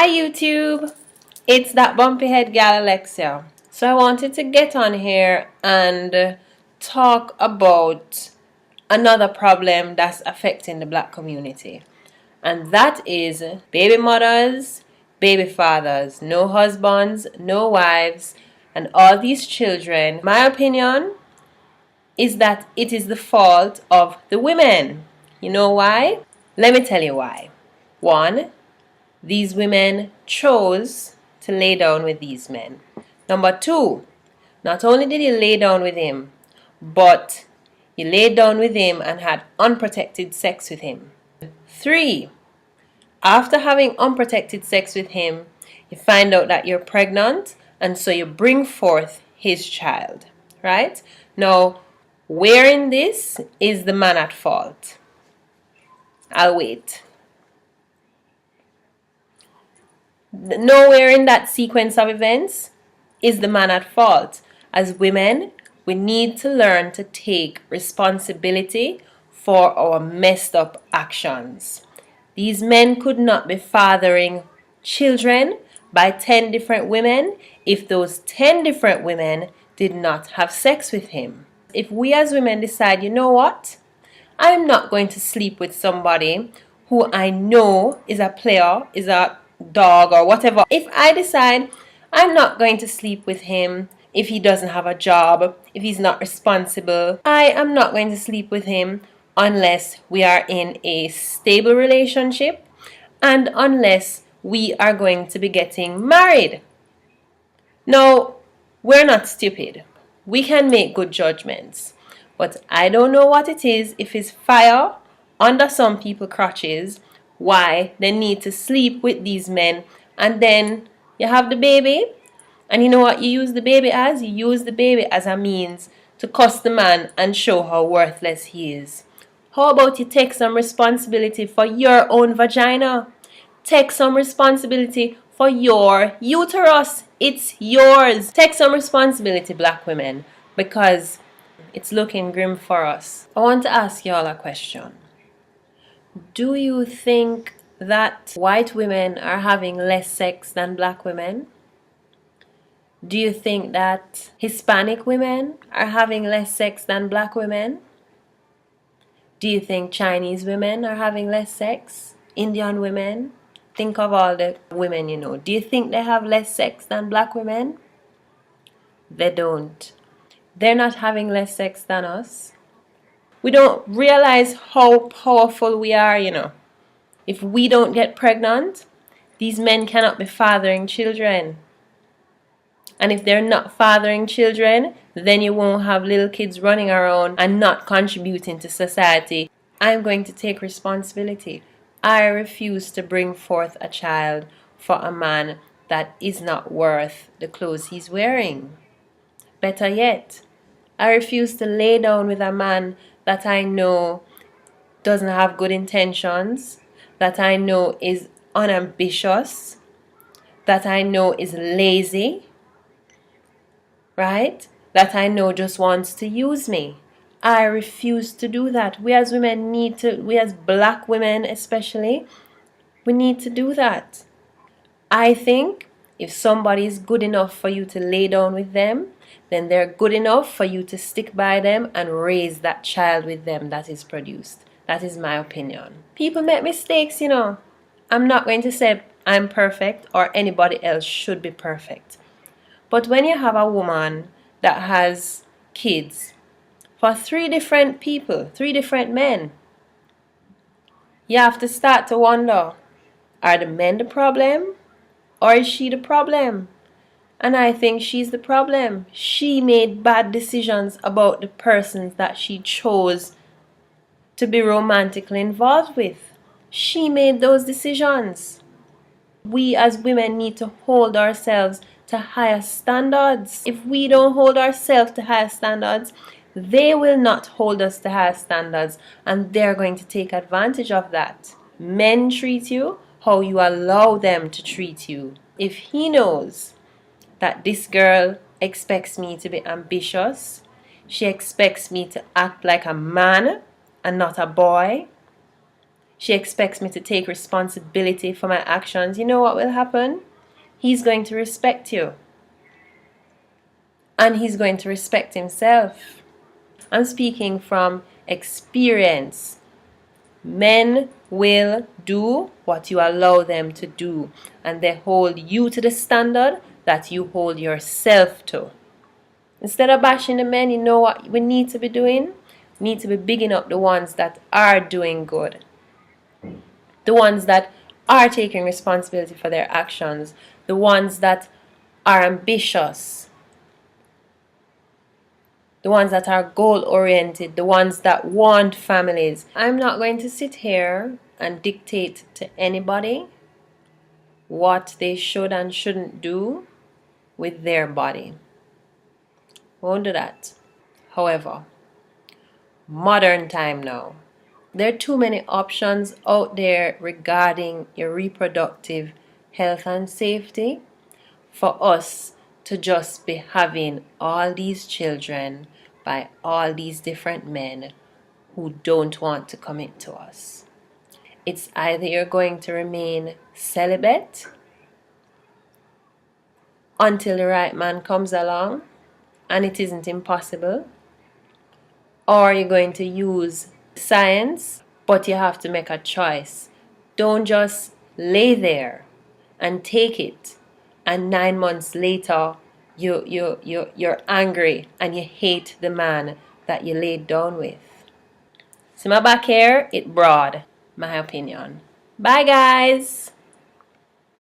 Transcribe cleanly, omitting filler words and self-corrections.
Hi YouTube, it's that bumpy head gal Alexia. So I wanted to get on here and talk about another problem that's affecting the black community. And that is baby mothers, baby fathers, no husbands, no wives, and all these children. My opinion is that it is the fault of the women. You know why? Let me tell you why. One, these women chose to lay down with these men. Number two, not only did he lay down with him, but he laid down with him and had unprotected sex with him. Three, after having unprotected sex with him, you find out that you're pregnant, and so you bring forth his child. Right? Now, where in this is the man at fault? I'll wait. Nowhere in that sequence of events is the man at fault. As women, we need to learn to take responsibility for our messed up actions. These men could not be fathering children by 10 different women if those 10 different women did not have sex with him. If we as women decide, you know what, I'm not going to sleep with somebody who I know is a player, is a dog or whatever. If I decide I'm not going to sleep with him if he doesn't have a job, if he's not responsible, I am not going to sleep with him unless we are in a stable relationship and unless we are going to be getting married. Now, we're not stupid. We can make good judgments. But I don't know what it is, if it's fire under some people's crotches, why they need to sleep with these men, and then you have the baby, and you know what you use the baby as? You use the baby as a means to cuss the man and show how worthless he is. How about you take some responsibility for your own vagina? Take some responsibility for your uterus. It's yours. Take some responsibility, black women, because it's looking grim for us. I want to ask y'all a question. Do you think that white women are having less sex than black women? Do you think that Hispanic women are having less sex than black women? Do you think Chinese women are having less sex? Indian women? Think of all the women you know. Do you think they have less sex than black women? They don't. They're not having less sex than us. We don't realize how powerful we are, you know. If we don't get pregnant, these men cannot be fathering children. And if they're not fathering children, then you won't have little kids running around and not contributing to society. I'm going to take responsibility. I refuse to bring forth a child for a man that is not worth the clothes he's wearing. Better yet, I refuse to lay down with a man that I know doesn't have good intentions, that I know is unambitious, that I know is lazy, right? That I know just wants to use me. I refuse to do that. We as women need to, we as black women especially, we need to do that. I think if somebody is good enough for you to lay down with them, then they're good enough for you to stick by them and raise that child with them that is produced. That is my opinion. People make mistakes, you know. I'm not going to say I'm perfect or anybody else should be perfect. But when you have a woman that has kids for 3 different people, 3 different men, you have to start to wonder, are the men the problem or is she the problem? And I think she's the problem. She made bad decisions about the persons that she chose to be romantically involved with. She made those decisions. We as women need to hold ourselves to higher standards. If we don't hold ourselves to higher standards, they will not hold us to higher standards, and they're going to take advantage of that. Men treat you how you allow them to treat you. If he knows that this girl expects me to be ambitious, she expects me to act like a man and not a boy, she expects me to take responsibility for my actions, you know what will happen? He's going to respect you. And he's going to respect himself. I'm speaking from experience. Men will do what you allow them to do, and they hold you to the standard that you hold yourself to. Instead of bashing the men, you know what we need to be doing? We need to be bigging up the ones that are doing good, the ones that are taking responsibility for their actions, the ones that are ambitious, the ones that are goal oriented, the ones that want families. I'm not going to sit here and dictate to anybody what they should and shouldn't do with their body. Won't do that. However, modern time now, there are too many options out there regarding your reproductive health and safety for us to just be having all these children by all these different men who don't want to commit to us. It's either you're going to remain celibate until the right man comes along, and it isn't impossible, or you're going to use science, but you have to make a choice. Don't just lay there and take it, and 9 months later you're angry and you hate the man that you laid down with. See my back here? It broad, my opinion. Bye guys.